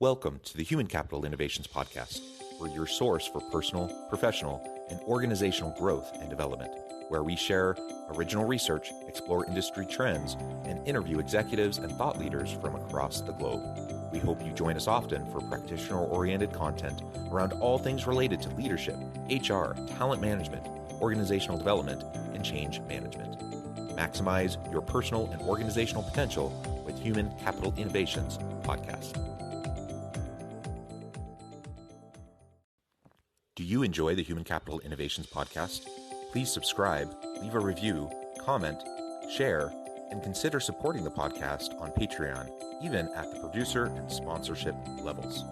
Welcome to the Human Capital Innovations Podcast. We're your source for personal, professional, and organizational growth and development, where we share original research, explore industry trends, and interview executives and thought leaders from across the globe. We hope you join us often for practitioner-oriented content around all things related to leadership, HR, talent management, organizational development, and change management. Maximize your personal and organizational potential with Human Capital Innovations Podcast. Do you enjoy the Human Capital Innovations Podcast? Please subscribe, leave a review, comment, share, and consider supporting the podcast on Patreon, even at the producer and sponsorship levels.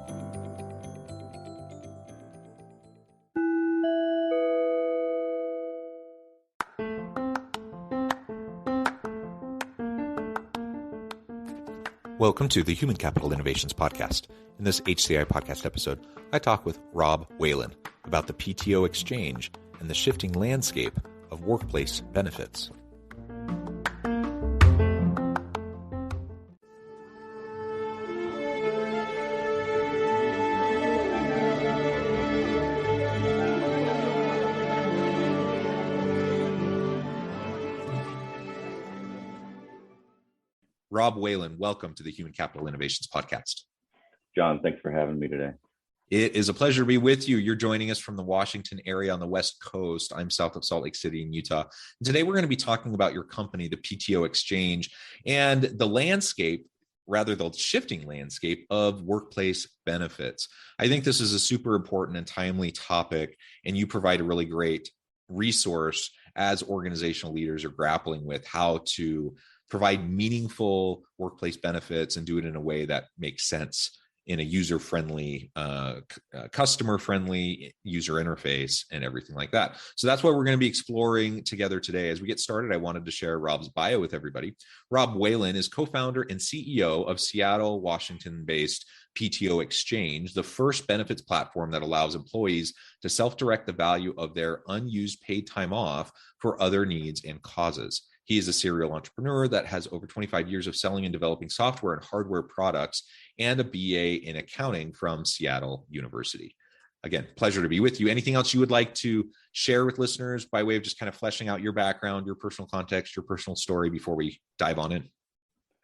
Welcome to the Human Capital Innovations Podcast. In this HCI Podcast episode, I talk with Rob Whalen about the PTO exchange and the shifting landscape of workplace benefits. Rob Whalen, welcome to the Human Capital Innovations Podcast. John, thanks for having me today. It is a pleasure to be with you. You're joining us from the Washington area on the West Coast. I'm south of Salt Lake City in Utah. And today we're going to be talking about your company, the PTO Exchange, and the landscape, rather the shifting landscape of workplace benefits. I think this is a super important and timely topic, and you provide a really great resource as organizational leaders are grappling with how to provide meaningful workplace benefits and do it in a way that makes sense in a user-friendly, customer-friendly user interface and everything like that. So that's what we're going to be exploring together today. As we get started, I wanted to share Rob's bio with everybody. Rob Whalen is co-founder and CEO of Seattle, Washington-based PTO Exchange, the first benefits platform that allows employees to self-direct the value of their unused paid time off for other needs and causes. He is a serial entrepreneur that has over 25 years of selling and developing software and hardware products and a BA in accounting from Seattle University. Again, pleasure to be with you. Anything else you would like to share with listeners by way of just kind of fleshing out your background, your personal context, your personal story before we dive on in?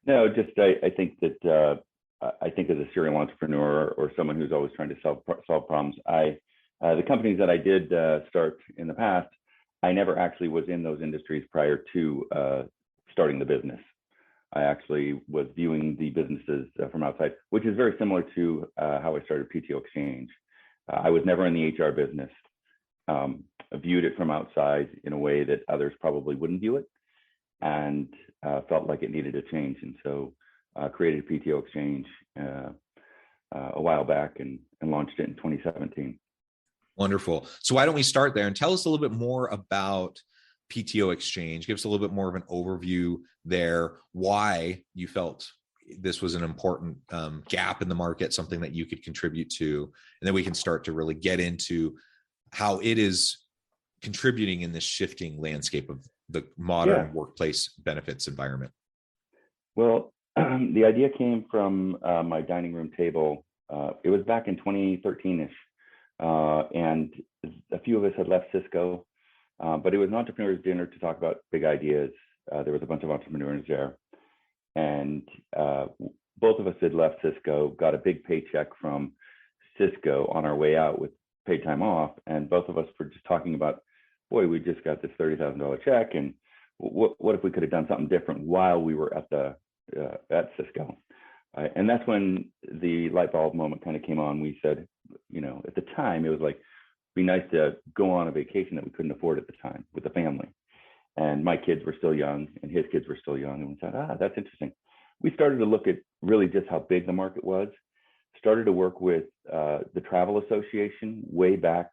No, just I think that I think as a serial entrepreneur or someone who's always trying to solve problems, the companies that I did start in the past, I never actually was in those industries prior to starting the business. I actually was viewing the businesses from outside, which is very similar to how I started PTO Exchange. I was never in the HR business. I viewed it from outside in a way that others probably wouldn't view it, and felt like it needed a change. And so created a PTO Exchange a while back and launched it in 2017. Wonderful. So why don't we start there and tell us a little bit more about PTO Exchange. Give us a little bit more of an overview there, why you felt this was an important gap in the market, something that you could contribute to, and then we can start to really get into how it is contributing in this shifting landscape of the modern workplace benefits environment. Well, the idea came from my dining room table. It was back in 2013-ish. And a few of us had left Cisco, but it was an entrepreneur's dinner to talk about big ideas. There was a bunch of entrepreneurs there, and both of us had left Cisco, got a big paycheck from Cisco on our way out with paid time off, and both of us were just talking about, boy, we just got this $30,000 check, and what if we could have done something different while we were at Cisco? And that's when the light bulb moment kind of came on. We said, at the time, it was like, be nice to go on a vacation that we couldn't afford at the time with the family. And my kids were still young and his kids were still young. And we said, that's interesting. We started to look at really just how big the market was, started to work with the Travel Association way back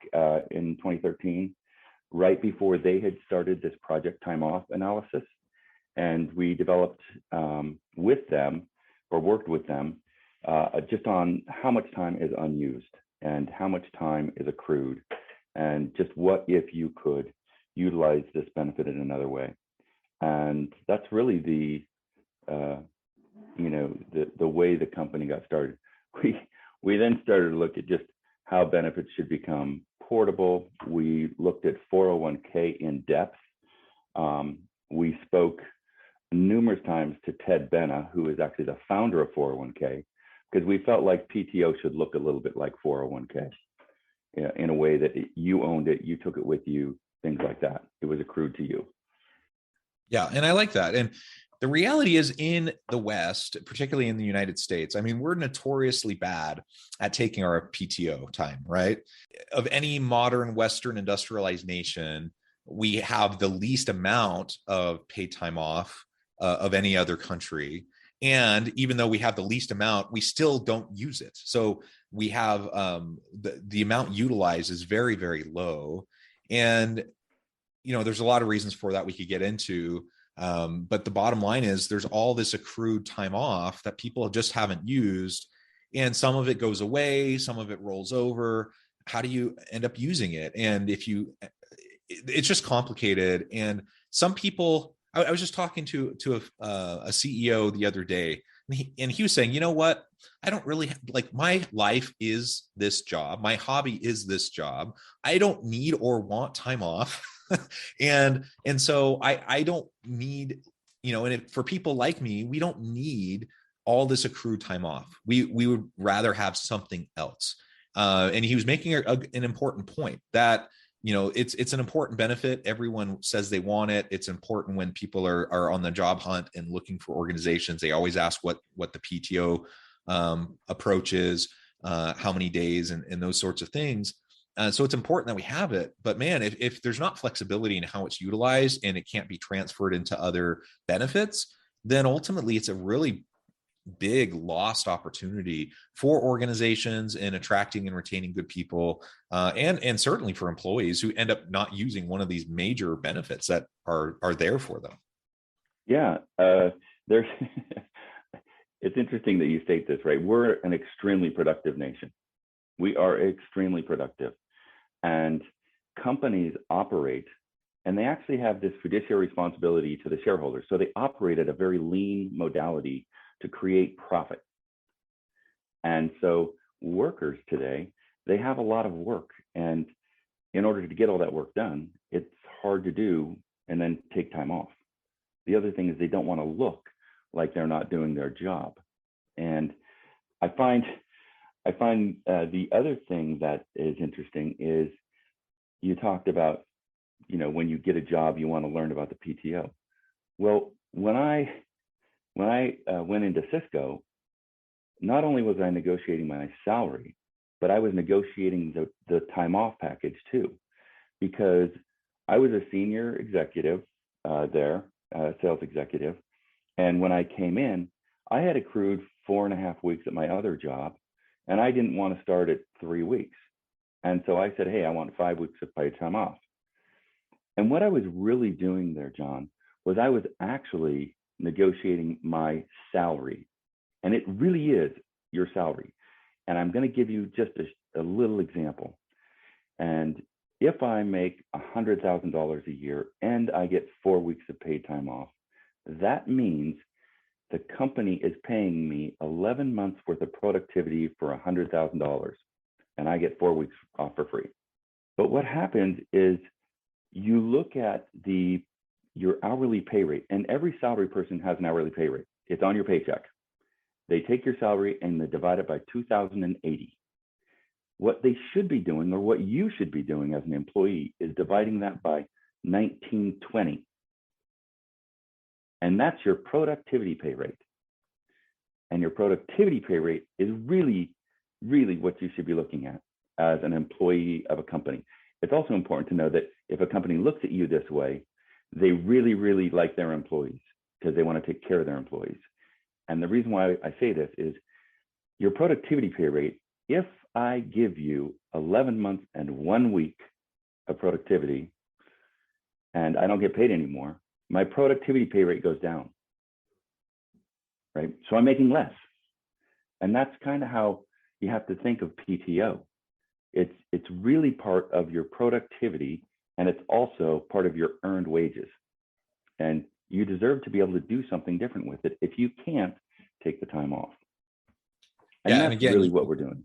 in 2013, right before they had started this project time off analysis. And we developed with them, or worked with them, just on how much time is unused and how much time is accrued, and just what if you could utilize this benefit in another way. And that's really the way the company got started. We then started to look at just how benefits should become portable. We looked at 401k in depth. We spoke numerous times to Ted Benna, who is actually the founder of 401k, because we felt like PTO should look a little bit like 401k in a way that you owned it, you took it with you, things like that. It was accrued to you. Yeah, and I like that. And the reality is, in the West, particularly in the United States, I mean, we're notoriously bad at taking our PTO time, right? Of any modern Western industrialized nation, we have the least amount of paid time off of any other country. And even though we have the least amount, we still don't use it. So we have the amount utilized is very, very low. And, there's a lot of reasons for that we could get into. But the bottom line is there's all this accrued time off that people just haven't used. And some of it goes away, some of it rolls over. How do you end up using it? And it's just complicated. And some people, I was just talking to a CEO the other day, and he was saying, you know what? I don't really my life is this job. My hobby is this job. I don't need or want time off. and so I don't need, for people like me, we don't need all this accrued time off. We would rather have something else. And he was making an important point that, it's an important benefit. Everyone says they want it. It's important when people are on the job hunt and looking for organizations. They always ask what the PTO approach is, how many days, and those sorts of things. So it's important that we have it. But man, if there's not flexibility in how it's utilized and it can't be transferred into other benefits, then ultimately it's a really big lost opportunity for organizations in attracting and retaining good people, and certainly for employees who end up not using one of these major benefits that are there for them. Yeah, there's. It's interesting that you state this, right? We're an extremely productive nation. We are extremely productive, and companies operate, and they actually have this fiduciary responsibility to the shareholders. So they operate at a very lean modality to create profit. And so workers today, they have a lot of work. And in order to get all that work done, it's hard to do and then take time off. The other thing is they don't want to look like they're not doing their job. And I find the other thing that is interesting is you talked about, when you get a job, you want to learn about the PTO. Well, when I went into Cisco, not only was I negotiating my salary, but I was negotiating the time off package too, because I was a senior executive sales executive. And when I came in, I had accrued 4.5 weeks at my other job, and I didn't want to start at 3 weeks. And so I said, hey, I want 5 weeks of paid time off. And what I was really doing there, John, was I was actually negotiating my salary. And it really is your salary. And I'm going to give you just a little example. And if I make $100,000 a year and I get 4 weeks of paid time off, that means the company is paying me 11 months worth of productivity for $100,000, and I get 4 weeks off for free. But what happens is you look at your hourly pay rate, and every salary person has an hourly pay rate. It's on your paycheck. They take your salary and they divide it by 2,080. What they should be doing, or what you should be doing as an employee, is dividing that by 1920. And that's your productivity pay rate. And your productivity pay rate is really, really what you should be looking at as an employee of a company. It's also important to know that if a company looks at you this way, they really, really like their employees because they want to take care of their employees. And the reason why I say this is your productivity pay rate, if I give you 11 months and 1 week of productivity and I don't get paid anymore, my productivity pay rate goes down, right? So I'm making less. And that's kind of how you have to think of PTO. It's really part of your productivity, and it's also part of your earned wages. And you deserve to be able to do something different with it if you can't take the time off. And Yeah, that's and again, really what we're doing.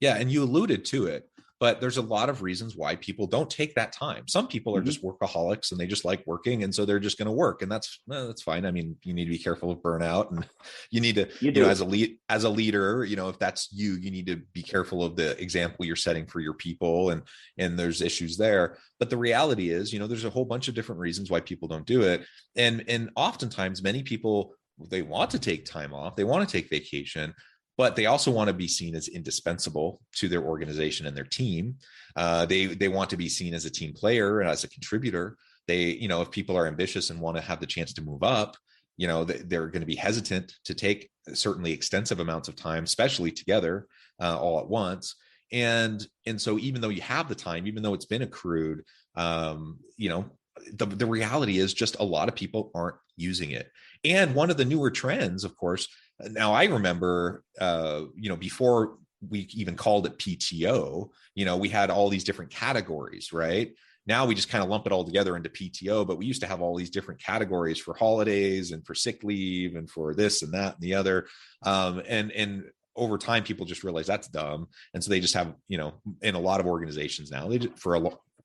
Yeah, and you alluded to it, but there's a lot of reasons why people don't take that time. Some people are just workaholics and they just like working, and so they're just going to work, and that's fine. I mean, you need to be careful of burnout, and you need to, as a leader, if that's you need to be careful of the example you're setting for your people, and there's issues there. But the reality is, there's a whole bunch of different reasons why people don't do it, and oftentimes many people, they want to take time off, they want to take vacation, but they also want to be seen as indispensable to their organization and their team. They want to be seen as a team player and as a contributor. If people are ambitious and want to have the chance to move up, they're going to be hesitant to take certainly extensive amounts of time, especially together all at once. And so even though you have the time, even though it's been accrued, the reality is just a lot of people aren't using it. And one of the newer trends, of course, now I remember, before we even called it PTO, we had all these different categories, right? Now we just kind of lump it all together into PTO, but we used to have all these different categories for holidays and for sick leave and for this and that and the other. And over time, people just realize that's dumb. And so they just have, in a lot of organizations now, for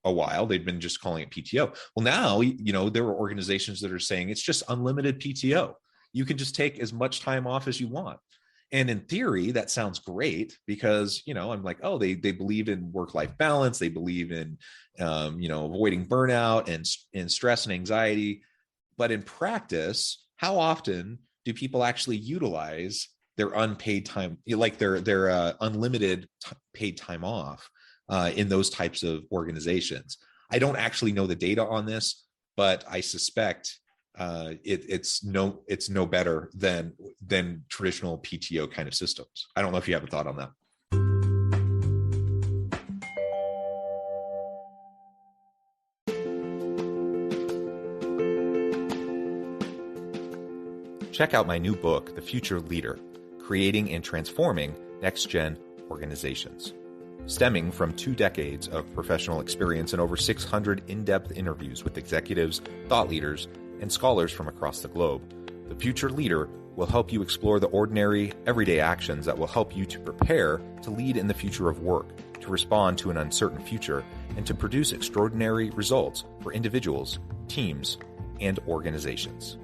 a while, they've been just calling it PTO. Well, now, there are organizations that are saying it's just unlimited PTO. You can just take as much time off as you want. And in theory, that sounds great because, I'm like, oh, they believe in work-life balance. They believe in, avoiding burnout and stress and anxiety. But in practice, how often do people actually utilize their unpaid time, like their unlimited paid time off in those types of organizations? I don't actually know the data on this, but I suspect it's no better than traditional PTO kind of systems. I don't know if you have a thought on that. Check out my new book, The Future Leader: Creating and Transforming Next-Gen Organizations. Stemming from 2 decades of professional experience and over 600 in-depth interviews with executives, thought leaders, and scholars from across the globe, The Future Leader will help you explore the ordinary, everyday actions that will help you to prepare to lead in the future of work, to respond to an uncertain future, and to produce extraordinary results for individuals, teams, and organizations.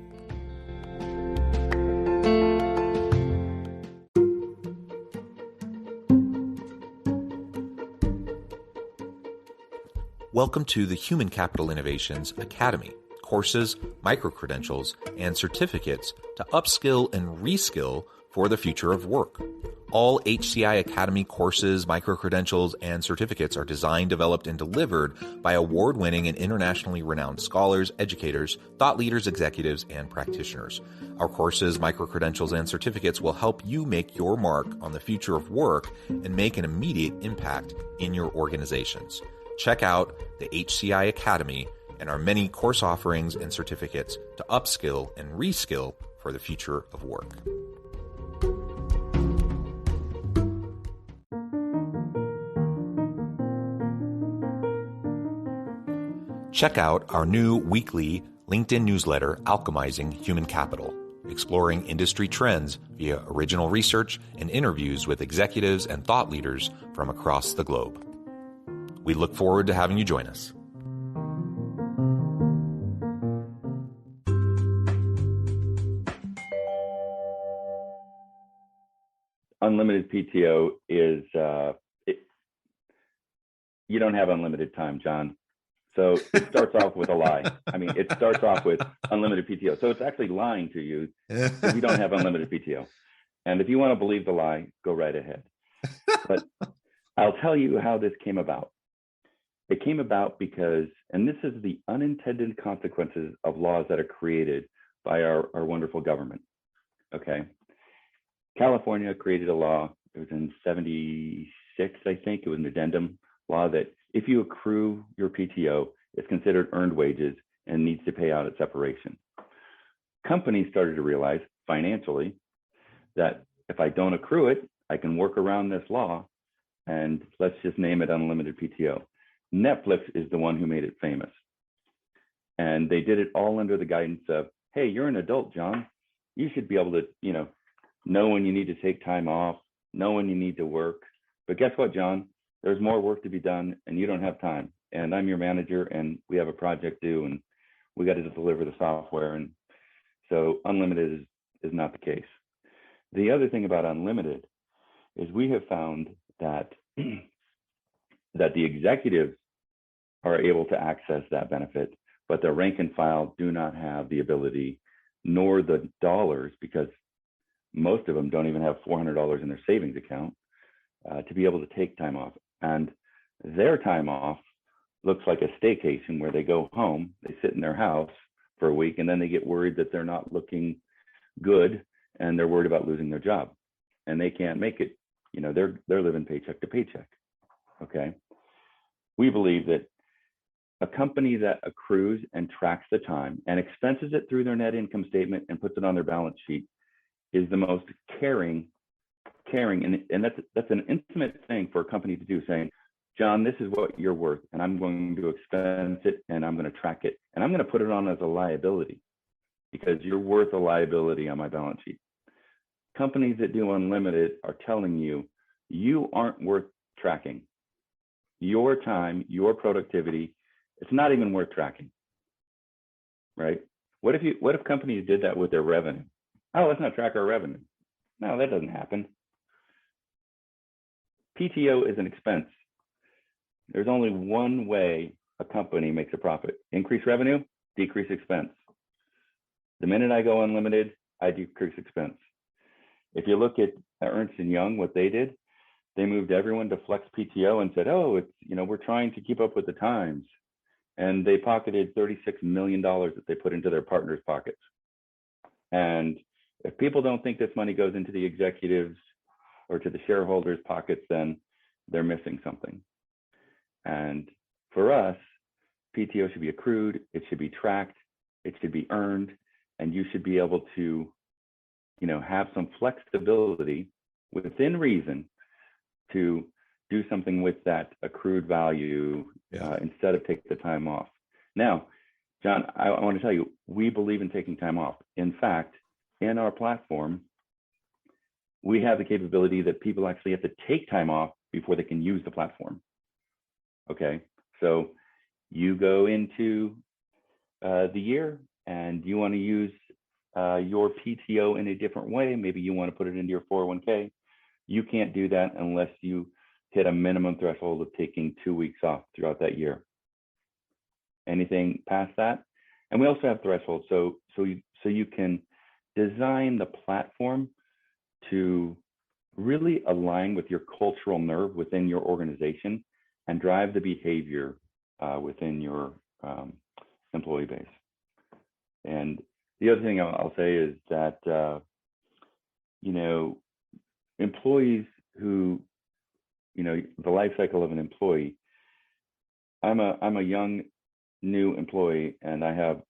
Welcome to the Human Capital Innovations Academy. Courses, micro-credentials, and certificates to upskill and reskill for the future of work. All HCI Academy courses, micro-credentials, and certificates are designed, developed, and delivered by award-winning and internationally renowned scholars, educators, thought leaders, executives, and practitioners. Our courses, micro-credentials, and certificates will help you make your mark on the future of work and make an immediate impact in your organizations. Check out the HCI Academy and our many course offerings and certificates to upskill and reskill for the future of work. Check out our new weekly LinkedIn newsletter, Alchemizing Human Capital, exploring industry trends via original research and interviews with executives and thought leaders from across the globe. We look forward to having you join us. Unlimited PTO is, you don't have unlimited time, John. So it starts off with a lie. I mean, it starts off with unlimited PTO. So it's actually lying to you if you don't have unlimited PTO. And if you want to believe the lie, go right ahead. But I'll tell you how this came about. It came about because, and this is the unintended consequences of laws that are created by our wonderful government. Okay. California created a law, it was in 76, I think, it was an addendum law that if you accrue your PTO, it's considered earned wages and needs to pay out at separation. Companies started to realize financially that if I don't accrue it, I can work around this law, and let's just name it unlimited PTO. Netflix is the one who made it famous. And they did it all under the guidance of, hey, you're an adult, John. You should be able to, know when you need to take time off, know when you need to work, But guess what, John? There's more work to be done and you don't have time. And I'm your manager and we have a project due and we got to deliver the software. And so unlimited is not the case. The other thing about unlimited is we have found that that the executives are able to access that benefit, but the rank and file do not have the ability nor the dollars, because most of them don't even have $400 in their savings account to be able to take time off. And their time off looks like a staycation where they go home, they sit in their house for a week, and then they get worried that they're not looking good and they're worried about losing their job and they can't make it. You know, they're living paycheck to paycheck. Okay. We believe that a company that accrues and tracks the time and expenses it through their net income statement and puts it on their balance sheet is the most caring, and that's an intimate thing for a company to do, saying, John, this is what you're worth, and I'm going to expense it, and I'm going to track it, and I'm going to put it on as a liability because you're worth a liability on my balance sheet. Companies that do unlimited are telling you, you aren't worth tracking. Your time, your productivity, it's not even worth tracking, right? What if companies did that with their revenue? Oh, let's not track our revenue. No, that doesn't happen. PTO is an expense. There's only one way a company makes a profit: increase revenue, decrease expense. The minute I go unlimited, I decrease expense. If you look at Ernst & Young, what they did, they moved everyone to flex PTO and said, oh, it's, you know, we're trying to keep up with the times. And they pocketed $36 million that they put into their partners' pockets. And if people don't think this money goes into the executives or to the shareholders' pockets, then they're missing something. And for us, PTO should be accrued, it should be tracked, it should be earned, and you should be able to, you know, have some flexibility within reason to do something with that accrued value instead of take the time off. Now, John, I want to tell you, we believe in taking time off. In fact, in our platform, we have the capability that people actually have to take time off before they can use the platform. Okay, so you go into the year and you want to use your PTO in a different way. Maybe you want to put it into your 401k. You can't do that unless you hit a minimum threshold of taking 2 weeks off throughout that year. Anything past that, and we also have thresholds, so you can design the platform to really align with your cultural nerve within your organization and drive the behavior within your employee base. And the other thing I'll say is that you know, employees who, you know, the life cycle of an employee. I'm a young new employee and I have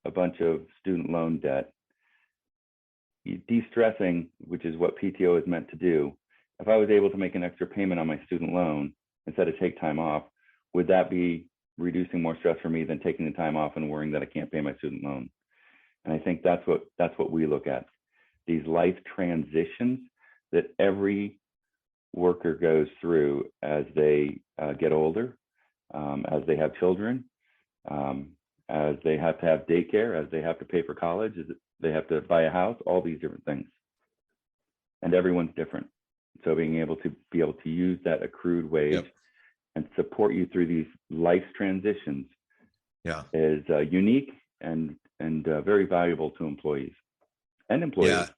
a bunch of student loan debt. De-stressing, which is what PTO is meant to do, if I was able to make an extra payment on my student loan instead of take time off, would that be reducing more stress for me than taking the time off and worrying that I can't pay my student loan? And I think that's what we look at. These life transitions that every worker goes through as they get older, as they have children, as they have to have daycare, as they have to pay for college, as they have to buy a house, all these different things. And everyone's different. So being able to use that accrued wage and support you through these life transitions is unique and very valuable to employees and employees.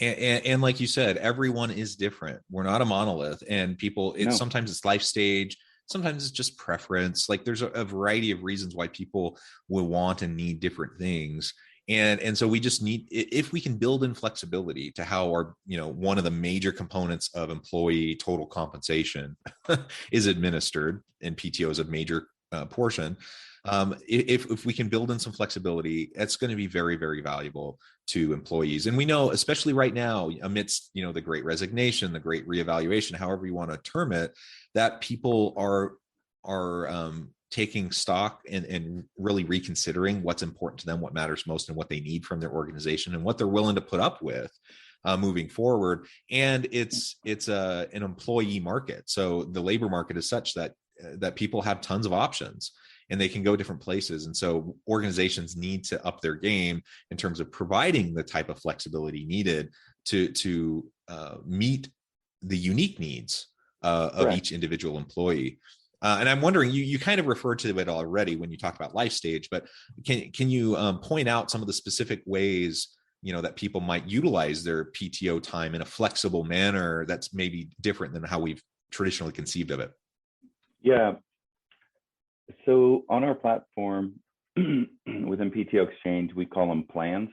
Yeah. And like you said, everyone is different. We're not a monolith, and people, sometimes it's life stage, sometimes it's just preference. Like there's a variety of reasons why people will want and need different things. And so we just need, if we can build in flexibility to how our, you know, one of the major components of employee total compensation is administered, and PTO is a major portion. If we can build in some flexibility, it's going to be very, very valuable to employees. And we know, especially right now, amidst, you know, the great resignation, the great reevaluation, however you want to term it, that people are taking stock and really reconsidering what's important to them, what matters most, and what they need from their organization, and what they're willing to put up with moving forward. And it's an employee market. So the labor market is such that people have tons of options and they can go different places. And so organizations need to up their game in terms of providing the type of flexibility needed to meet the unique needs of each individual employee. And I'm wondering, you kind of referred to it already when you talk about life stage, but can you point out some of the specific ways, that people might utilize their PTO time in a flexible manner that's maybe different than how we've traditionally conceived of it? Yeah. So on our platform within PTO Exchange, we call them plans,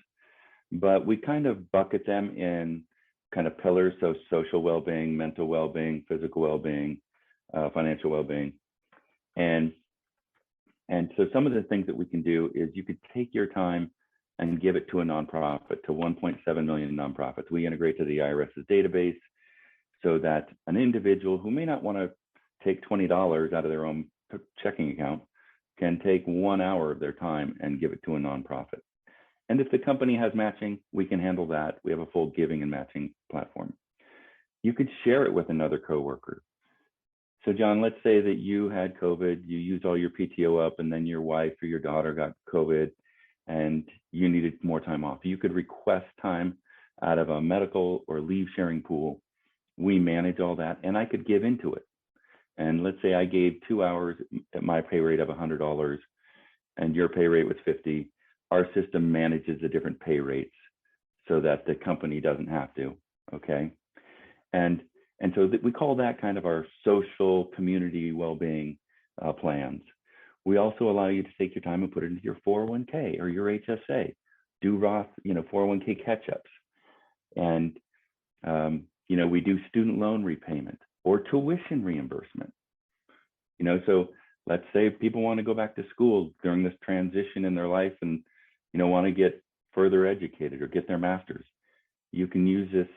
but we kind of bucket them in kind of pillars. So social well-being, mental well-being, physical well-being, financial well-being. And so some of the things that we can do is you could take your time and give it to a nonprofit, to 1.7 million nonprofits. We integrate to the IRS's database so that an individual who may not want to take $20 out of their own checking account can take 1 hour of their time and give it to a nonprofit. And if the company has matching, we can handle that. We have a full giving and matching platform. You could share it with another coworker. So John, let's say that you had COVID, you used all your PTO up, and then your wife or your daughter got COVID and you needed more time off. You could request time out of a medical or leave sharing pool. We manage all that, and I could give into it. And let's say I gave 2 hours at my pay rate of $100 and your pay rate was 50. Our system manages the different pay rates so that the company doesn't have to, okay? And so we call that kind of our social community well-being plans. We also allow you to take your time and put it into your 401k or your HSA, do Roth, 401k catch-ups. And, we do student loan repayment or tuition reimbursement. So let's say people want to go back to school during this transition in their life and, want to get further educated or get their master's. You can use this,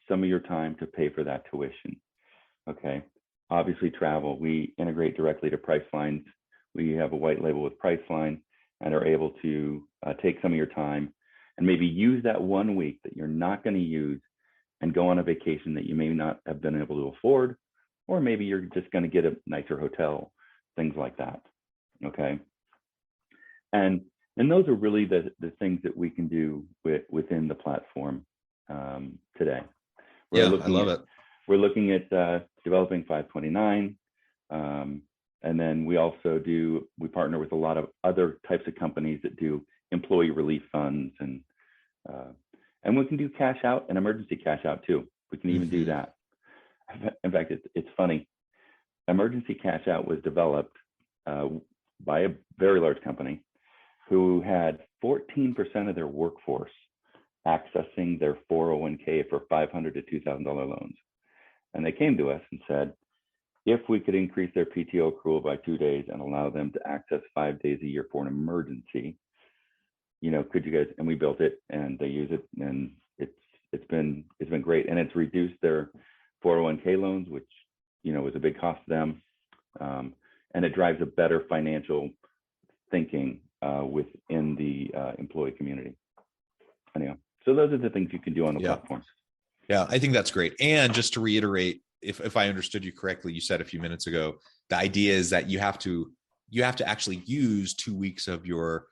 some of your time to pay for that tuition. Okay. Obviously travel, we integrate directly to Pricelines. We have a white label with Priceline and are able to take some of your time and maybe use that 1 week that you're not going to use and go on a vacation that you may not have been able to afford, or maybe you're just going to get a nicer hotel, things like that. Okay. And those are really the things that we can do within the platform today. I love it. We're looking at developing 529. And then we also we partner with a lot of other types of companies that do employee relief funds, and we can do cash out and emergency cash out too. We can even do that. In fact, it's funny. Emergency cash out was developed by a very large company who had 14% of their workforce accessing their 401k for $500 to $2,000 loans. And they came to us and said, if we could increase their PTO accrual by 2 days and allow them to access 5 days a year for an emergency, could you guys? And we built it, and they use it, and it's been great, and it's reduced their 401k loans, which was a big cost to them, and it drives a better financial thinking within the employee community. Anyhow, so those are the things you can do on the platform. Yeah, I think that's great. And just to reiterate, if I understood you correctly, you said a few minutes ago, the idea is that you have to actually use 2 weeks of your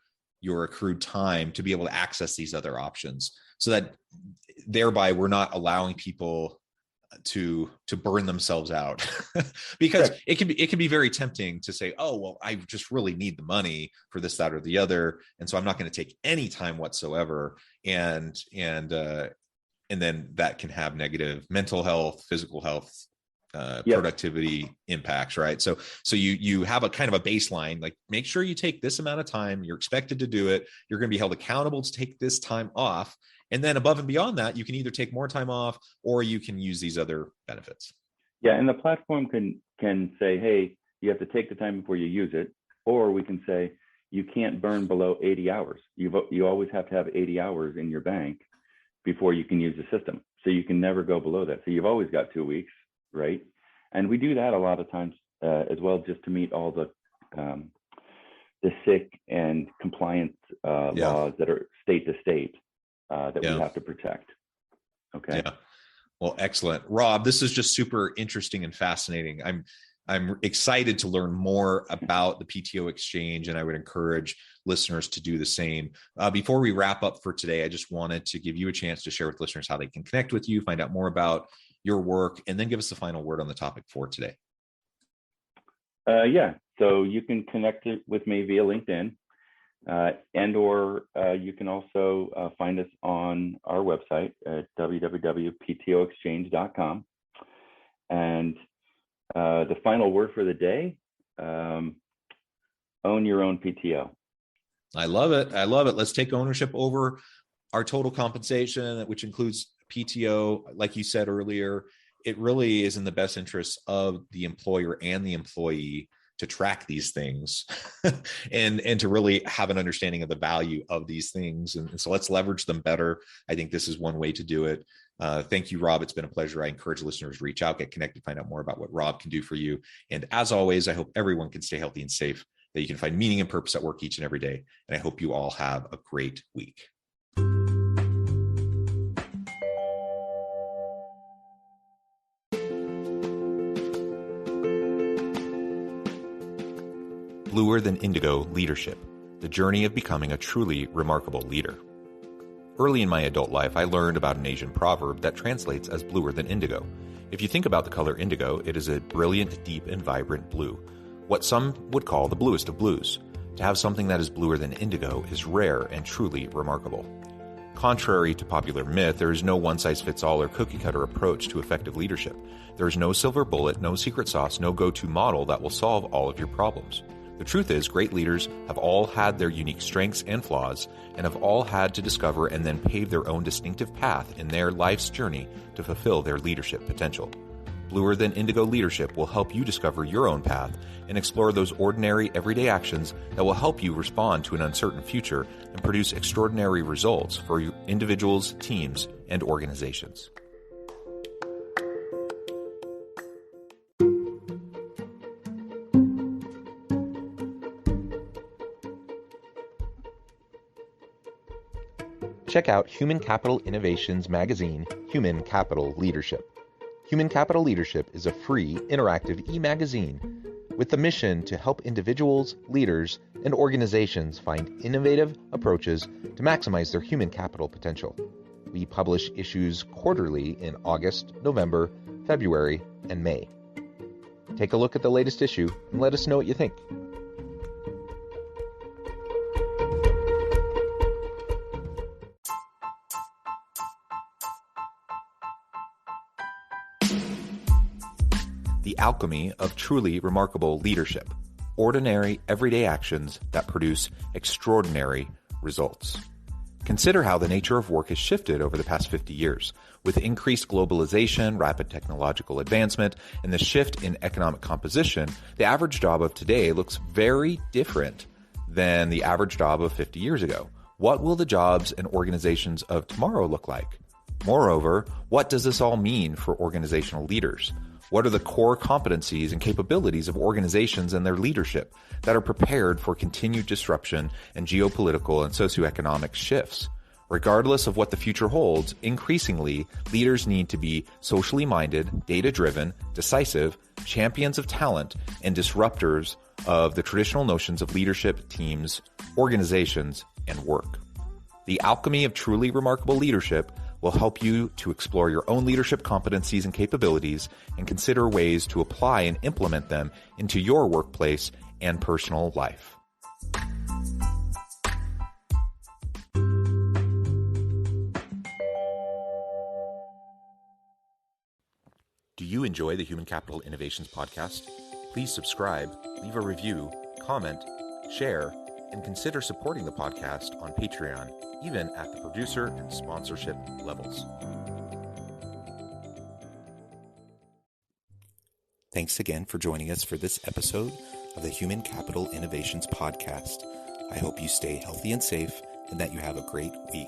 accrued time to be able to access these other options, so that thereby we're not allowing people to burn themselves out. Because it can be very tempting to say, oh, well, I just really need the money for this, that, or the other, and so I'm not going to take any time whatsoever. And then that can have negative mental health, physical health, productivity impacts, right? So you have a kind of a baseline, like make sure you take this amount of time. You're expected to do it. You're going to be held accountable to take this time off. And then above and beyond that, you can either take more time off or you can use these other benefits. Yeah, and the platform can say, hey, you have to take the time before you use it, or we can say you can't burn below 80 hours. You always have to have 80 hours in your bank before you can use the system. So you can never go below that. So you've always got 2 weeks, right? And we do that a lot of times as well, just to meet all the SIC and compliance laws that are state to state that we have to protect. Okay. Yeah. Well, excellent. Rob, this is just super interesting and fascinating. I'm excited to learn more about the PTO exchange, and I would encourage listeners to do the same. Before we wrap up for today, I just wanted to give you a chance to share with listeners how they can connect with you, find out more about your work, and then give us the final word on the topic for today. Yeah, so you can connect with me via LinkedIn, or you can also find us on our website at www.ptoexchange.com. And the final word for the day, own your own PTO. I love it. I love it. Let's take ownership over our total compensation, which includes PTO. Like you said earlier, it really is in the best interest of the employer and the employee to track these things and to really have an understanding of the value of these things. And so let's leverage them better. I think this is one way to do it. Thank you, Rob. It's been a pleasure. I encourage listeners to reach out, get connected, find out more about what Rob can do for you. And as always, I hope everyone can stay healthy and safe, that you can find meaning and purpose at work each and every day. And I hope you all have a great week. Bluer Than Indigo Leadership, the journey of becoming a truly remarkable leader. Early in my adult life, I learned about an Asian proverb that translates as bluer than indigo. If you think about the color indigo, it is a brilliant, deep, and vibrant blue, what some would call the bluest of blues. To have something that is bluer than indigo is rare and truly remarkable. Contrary to popular myth, there is no one-size-fits-all or cookie-cutter approach to effective leadership. There is no silver bullet, no secret sauce, no go-to model that will solve all of your problems. The truth is, great leaders have all had their unique strengths and flaws, and have all had to discover and then pave their own distinctive path in their life's journey to fulfill their leadership potential. Bluer Than Indigo Leadership will help you discover your own path and explore those ordinary, everyday actions that will help you respond to an uncertain future and produce extraordinary results for individuals, teams, and organizations. Check out Human Capital Innovations magazine, Human Capital Leadership. Human Capital Leadership is a free, interactive e-magazine with the mission to help individuals, leaders, and organizations find innovative approaches to maximize their human capital potential. We publish issues quarterly in August, November, February, and May. Take a look at the latest issue and let us know what you think. The alchemy of truly remarkable leadership. Ordinary, everyday actions that produce extraordinary results. Consider how the nature of work has shifted over the past 50 years. With increased globalization, rapid technological advancement, and the shift in economic composition, the average job of today looks very different than the average job of 50 years ago. What will the jobs and organizations of tomorrow look like? Moreover, what does this all mean for organizational leaders? What are the core competencies and capabilities of organizations and their leadership that are prepared for continued disruption and geopolitical and socioeconomic shifts? Regardless of what the future holds, increasingly, leaders need to be socially minded, data-driven, decisive, champions of talent, and disruptors of the traditional notions of leadership, teams, organizations, and work. The alchemy of truly remarkable leadership will help you to explore your own leadership competencies and capabilities and consider ways to apply and implement them into your workplace and personal life. Do you enjoy the Human Capital Innovations podcast? Please subscribe, leave a review, comment, share, and consider supporting the podcast on Patreon, even at the producer and sponsorship levels. Thanks again for joining us for this episode of the Human Capital Innovations podcast. I hope you stay healthy and safe and that you have a great week.